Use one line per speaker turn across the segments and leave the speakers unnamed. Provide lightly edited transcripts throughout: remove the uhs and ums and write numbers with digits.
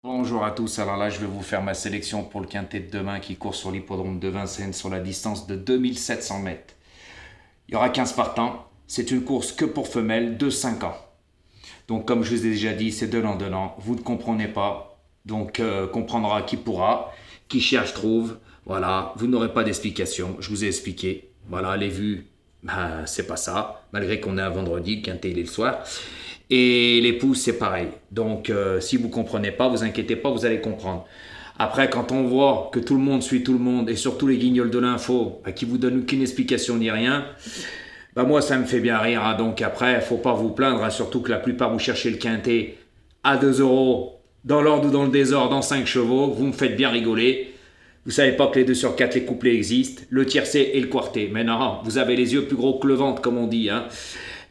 Bonjour à tous, alors là je vais vous faire ma sélection pour le quintet de demain qui court sur l'hippodrome de Vincennes sur la distance de 2700 mètres. Il y aura 15 partants, c'est une course que pour femelles de 5 ans. Donc comme je vous ai déjà dit, c'est donnant-donnant, vous ne comprenez pas, donc comprendra qui pourra, qui cherche trouve, voilà, vous n'aurez pas d'explication, je vous ai expliqué, voilà, les vues, c'est pas ça, malgré qu'on est un vendredi, le quintet il est le soir. Et les pouces, c'est pareil. Donc, si vous ne comprenez pas, vous inquiétez pas, vous allez comprendre. Après, quand on voit que tout le monde suit tout le monde, et surtout les guignols de l'info, qui vous donnent aucune explication ni rien, moi, ça me fait bien rire. Hein. Donc après, il ne faut pas vous plaindre, hein, surtout que la plupart, vous cherchez le quintet à 2 euros, dans l'ordre ou dans le désordre, dans 5 chevaux. Vous me faites bien rigoler. Vous savez pas que les 2 sur 4, les couplets existent, le tiercé et le quarté. Mais non, vous avez les yeux plus gros que le ventre, comme on dit. Hein.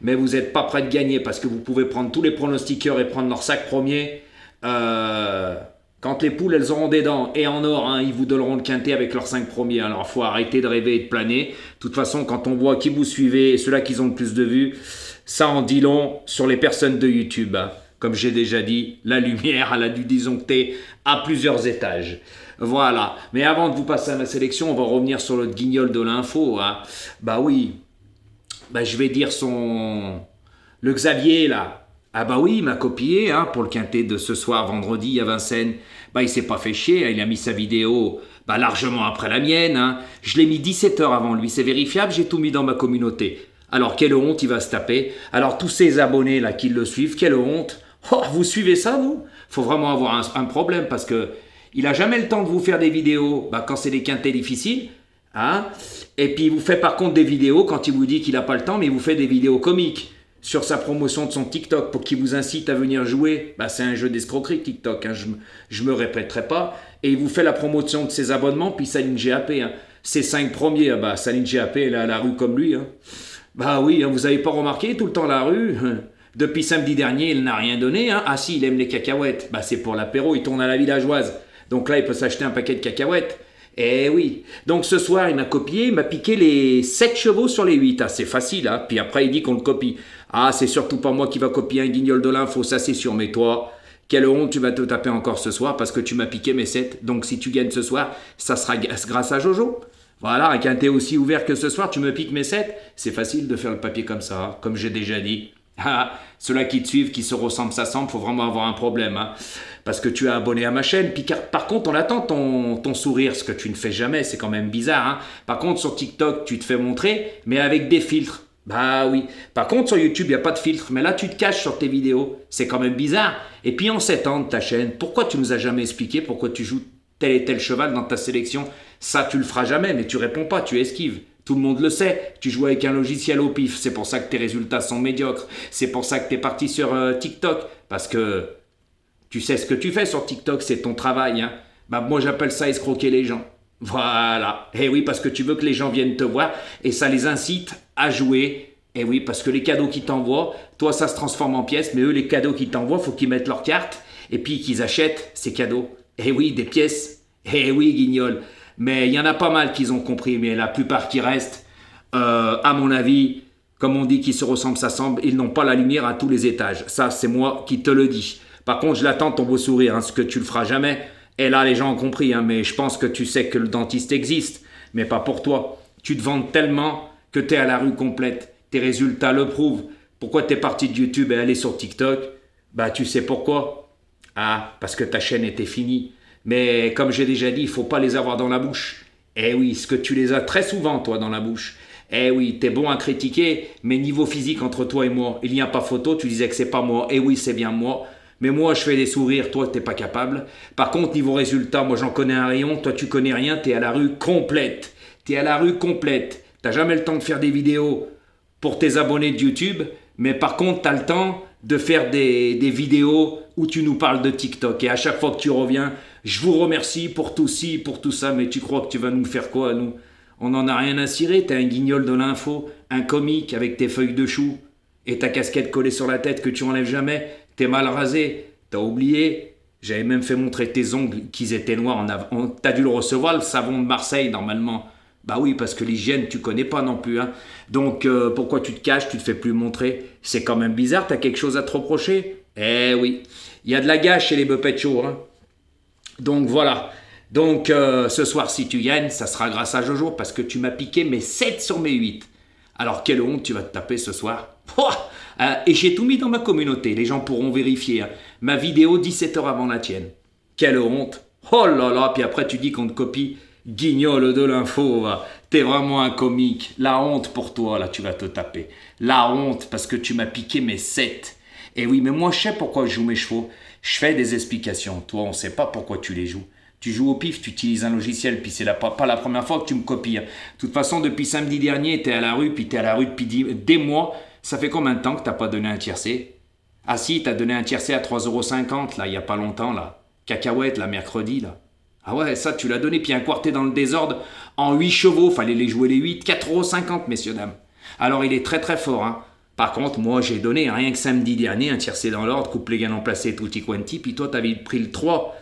Mais vous n'êtes pas prêt de gagner parce que vous pouvez prendre tous les pronostiqueurs et prendre leur sac premier. Quand les poules, elles auront des dents et en or, hein, ils vous donneront le quintet avec leurs 5 premiers. Alors, il faut arrêter de rêver et de planer. De toute façon, quand on voit qui vous suivez et ceux-là qui ont le plus de vues, ça en dit long sur les personnes de YouTube. Hein. Comme j'ai déjà dit, la lumière, elle a dû disjoncter à plusieurs étages. Voilà. Mais avant de vous passer à ma sélection, on va revenir sur le guignol de l'info. Hein. Bah oui, je vais dire le Xavier là. Ah bah oui, il m'a copié hein, pour le quintet de ce soir vendredi à Vincennes. Il s'est pas fait chier, hein, il a mis sa vidéo largement après la mienne. Hein. Je l'ai mis 17 heures avant lui, c'est vérifiable, j'ai tout mis dans ma communauté. Alors quelle honte il va se taper. Alors tous ces abonnés là qui le suivent, quelle honte. Oh, vous suivez ça vous? Faut vraiment avoir un problème parce que il a jamais le temps de vous faire des vidéos quand c'est des quintets difficiles. Hein. Et puis il vous fait par contre des vidéos quand il vous dit qu'il n'a pas le temps, mais il vous fait des vidéos comiques sur sa promotion de son TikTok pour qu'il vous incite à venir jouer. C'est un jeu d'escroquerie TikTok, hein, je me répéterai pas. Et il vous fait la promotion de ses abonnements, puis Saline GAP. Hein. Ses 5 premiers, Saline GAP, elle est à la rue comme lui. Hein. Oui, hein, vous n'avez pas remarqué tout le temps la rue depuis samedi dernier, il n'a rien donné. Hein. Ah si, il aime les cacahuètes. C'est pour l'apéro, il tourne à la villageoise. Donc là, il peut s'acheter un paquet de cacahuètes. Eh oui. Donc ce soir, il m'a copié, il m'a piqué les 7 chevaux sur les 8. Ah, c'est facile, hein. Puis après, il dit qu'on le copie. Ah, c'est surtout pas moi qui va copier un guignol de l'info, ça c'est sûr. Mais toi, quelle honte tu vas te taper encore ce soir parce que tu m'as piqué mes 7. Donc si tu gagnes ce soir, ça sera grâce à Jojo. Voilà, un quintet aussi ouvert que ce soir, tu me piques mes 7. C'est facile de faire le papier comme ça, hein, comme j'ai déjà dit. Ah, ceux-là qui te suivent, qui se ressemblent, s'assemblent, faut vraiment avoir un problème. Hein, parce que tu es abonné à ma chaîne. Puis par contre, on attend ton sourire, ce que tu ne fais jamais, c'est quand même bizarre. Hein. Par contre, sur TikTok, tu te fais montrer, mais avec des filtres. Bah oui. Par contre, sur YouTube, il n'y a pas de filtre. Mais là, tu te caches sur tes vidéos. C'est quand même bizarre. Et puis, en 7 ans de ta chaîne, pourquoi tu nous as jamais expliqué pourquoi tu joues tel et tel cheval dans ta sélection? Ça, tu le feras jamais, mais tu réponds pas, tu esquives. Tout le monde le sait, tu joues avec un logiciel au pif, c'est pour ça que tes résultats sont médiocres, c'est pour ça que tu es parti sur TikTok, parce que tu sais ce que tu fais sur TikTok, c'est ton travail. Hein. Moi j'appelle ça escroquer les gens. Voilà. Et oui, parce que tu veux que les gens viennent te voir et ça les incite à jouer. Et oui, parce que les cadeaux qu'ils t'envoient, toi ça se transforme en pièces, mais eux les cadeaux qu'ils t'envoient, faut qu'ils mettent leurs cartes et puis qu'ils achètent ces cadeaux. Et oui, des pièces. Et oui, guignol. Mais il y en a pas mal qu'ils ont compris, mais la plupart qui restent, à mon avis, comme on dit, qui se ressemblent, s'assemblent, ils n'ont pas la lumière à tous les étages. Ça, c'est moi qui te le dis. Par contre, je l'attends ton beau sourire, hein, ce que tu le feras jamais. Et là, les gens ont compris, hein, mais je pense que tu sais que le dentiste existe, mais pas pour toi. Tu te vantes tellement que tu es à la rue complète. Tes résultats le prouvent. Pourquoi tu es parti de YouTube et allé sur TikTok? Tu sais pourquoi? Ah, parce que ta chaîne était finie. Mais comme j'ai déjà dit, il faut pas les avoir dans la bouche. Eh oui, ce que tu les as très souvent, toi, dans la bouche. Eh oui, t'es bon à critiquer, mais niveau physique entre toi et moi, il n'y a pas photo, tu disais que c'est pas moi. Eh oui, c'est bien moi. Mais moi, je fais des sourires, toi, t'es pas capable. Par contre, niveau résultat, moi, j'en connais un rayon, toi, tu connais rien, t'es à la rue complète. T'es à la rue complète. T'as jamais le temps de faire des vidéos pour tes abonnés de YouTube, mais par contre, t'as le temps de faire des vidéos où tu nous parles de TikTok. Et à chaque fois que tu reviens, je vous remercie pour tout ci, pour tout ça, mais tu crois que tu vas nous faire quoi, nous? On n'en a rien à cirer, t'es un guignol de l'info, un comique avec tes feuilles de chou et ta casquette collée sur la tête que tu enlèves jamais, t'es mal rasé, t'as oublié. J'avais même fait montrer tes ongles qu'ils étaient noirs, t'as dû le recevoir, le savon de Marseille, normalement. Oui, parce que l'hygiène, tu connais pas non plus. Hein. Donc, pourquoi tu te caches, tu te fais plus montrer? C'est quand même bizarre, t'as quelque chose à te reprocher? Eh oui, il y a de la gâche chez les Buppet Show. Hein. Donc voilà. Donc ce soir, si tu gagnes, ça sera grâce à Jojo parce que tu m'as piqué mes 7 sur mes 8. Alors quelle honte tu vas te taper ce soir. Et j'ai tout mis dans ma communauté. Les gens pourront vérifier. Hein. Ma vidéo 17 heures avant la tienne. Quelle honte. Oh là là. Puis après tu dis qu'on te copie. Guignol de l'info. T'es vraiment un comique. La honte pour toi, là, tu vas te taper. La honte parce que tu m'as piqué mes 7. Et oui, mais moi je sais pourquoi je joue mes chevaux. Je fais des explications. Toi, on ne sait pas pourquoi tu les joues. Tu joues au pif, tu utilises un logiciel, puis c'est pas la première fois que tu me copies. De toute façon, depuis samedi dernier, tu es à la rue, puis tu es à la rue depuis des mois. Ça fait combien de temps que tu n'as pas donné un tiercé? Ah si, tu as donné un tiercé à 3,50 €, là, il n'y a pas longtemps, là. Cacahuète, là, mercredi, là. Ah ouais, ça, tu l'as donné, puis un quartet dans le désordre, en 8 chevaux, fallait les jouer les 8, 4,50 €, messieurs, dames. Alors, il est très très fort, hein. Par contre, moi, j'ai donné, rien que samedi dernier, un tiercé dans l'ordre, couple gagnant placé, tutti quanti, puis toi, t'avais pris le 3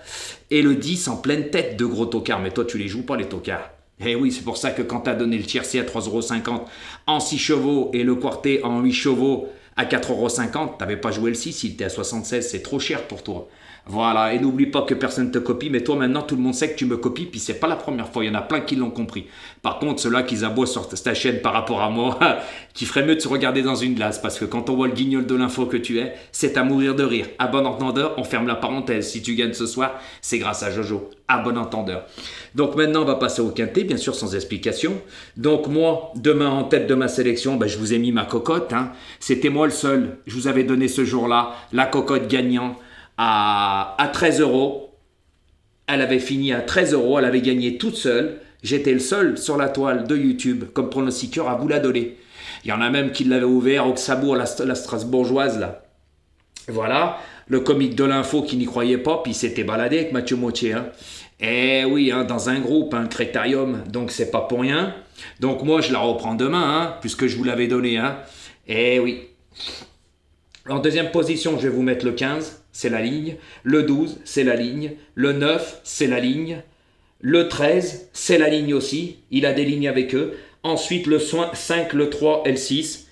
et le 10 en pleine tête de gros tocards. Mais toi, tu les joues pas, les tocards. Eh oui, c'est pour ça que quand t'as donné le tiercé à 3,50 € en 6 chevaux et le quartet en 8 chevaux à 4,50 €, t'avais pas joué le 6, il était à 76, c'est trop cher pour toi. Voilà, et n'oublie pas que personne ne te copie, mais toi maintenant tout le monde sait que tu me copies, puis c'est pas la première fois, il y en a plein qui l'ont compris. Par contre, ceux-là qui aboient sur ta chaîne par rapport à moi, qui ferait mieux de se regarder dans une glace, parce que quand on voit le guignol de l'info que tu es, c'est à mourir de rire. À bon entendeur, on ferme la parenthèse. Si tu gagnes ce soir, c'est grâce à Jojo. À bon entendeur. Donc maintenant, on va passer au quintet, bien sûr, sans explication. Donc moi, demain en tête de ma sélection, je vous ai mis ma cocotte. Hein. C'était moi le seul. Je vous avais donné ce jour-là la cocotte gagnant à 13 €. Elle avait fini à 13 €. Elle avait gagné toute seule. J'étais le seul sur la toile de YouTube comme pronostiqueur à vous la donner. Il y en a même qui l'avaient ouvert au Xabourg, la Strasbourgeoise, là. Voilà, le comique de l'info qui n'y croyait pas, puis il s'était baladé avec Mathieu Mautier. Hein. Eh oui, hein, dans un groupe, un Crétarium, donc c'est pas pour rien. Donc moi, je la reprends demain, hein, puisque je vous l'avais donné. Hein. Eh oui. En deuxième position, je vais vous mettre le 15, c'est la ligne. Le 12, c'est la ligne. Le 9, c'est la ligne. Le 13, c'est la ligne aussi. Il a des lignes avec eux. Ensuite, le 5, le 3 et le 6,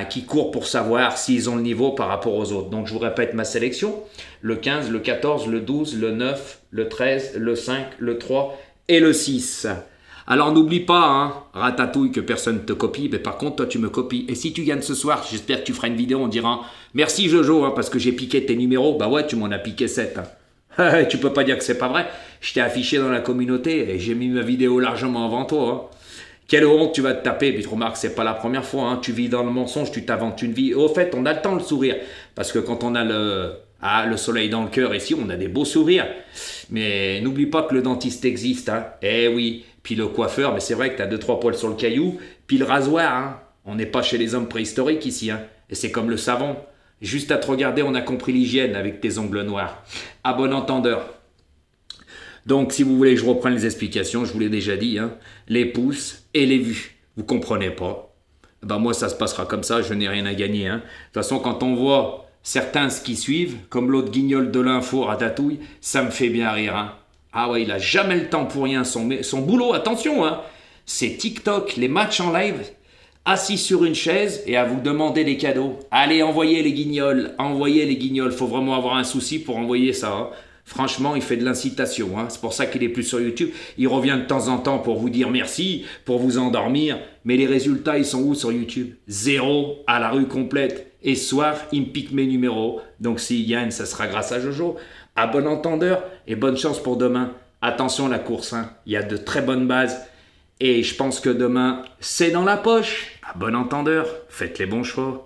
qui courent pour savoir s'ils ont le niveau par rapport aux autres. Donc, je vous répète ma sélection. Le 15, le 14, le 12, le 9, le 13, le 5, le 3 et le 6. Alors, n'oublie pas, hein, ratatouille, que personne ne te copie. Mais par contre, toi, tu me copies. Et si tu gagnes ce soir, j'espère que tu feras une vidéo, on dira « Merci Jojo, hein, parce que j'ai piqué tes numéros. » Bah ouais, tu m'en as piqué 7. Hein. Tu peux pas dire que c'est pas vrai. Je t'ai affiché dans la communauté et j'ai mis ma vidéo largement avant toi. Hein. Quelle honte tu vas te taper. Puis tu remarques, c'est pas la première fois. Hein. Tu vis dans le mensonge, tu t'inventes une vie. Au fait, on a le temps de sourire. Parce que quand on a le soleil dans le cœur ici, on a des beaux sourires. Mais n'oublie pas que le dentiste existe. Hein. Eh oui. Puis le coiffeur, mais c'est vrai que tu as 2-3 poils sur le caillou. Puis le rasoir. Hein. On n'est pas chez les hommes préhistoriques ici. Hein. Et c'est comme le savon. Juste à te regarder, on a compris l'hygiène avec tes ongles noirs. À bon entendeur. Donc, si vous voulez que je reprenne les explications, je vous l'ai déjà dit, hein, les pouces et les vues. Vous comprenez pas? Moi, ça se passera comme ça, je n'ai rien à gagner. Hein. De toute façon, quand on voit certains qui suivent, comme l'autre guignol de l'info, Ratatouille, ça me fait bien rire. Hein. Ah ouais, il a jamais le temps pour rien. Son boulot, attention, hein, c'est TikTok, les matchs en live, assis sur une chaise et à vous demander des cadeaux. Allez, envoyez les guignols, envoyez les guignols. Faut vraiment avoir un souci pour envoyer ça. Hein. Franchement, il fait de l'incitation. Hein. C'est pour ça qu'il est plus sur YouTube. Il revient de temps en temps pour vous dire merci, pour vous endormir. Mais les résultats, ils sont où sur YouTube? 0 à la rue complète. Et ce soir, il me pique mes numéros. Donc s'il gagne, ça sera grâce à Jojo. À bon entendeur et bonne chance pour demain. Attention la course, hein. Il y a de très bonnes bases. Et je pense que demain, c'est dans la poche. À bon entendeur, faites les bons choix.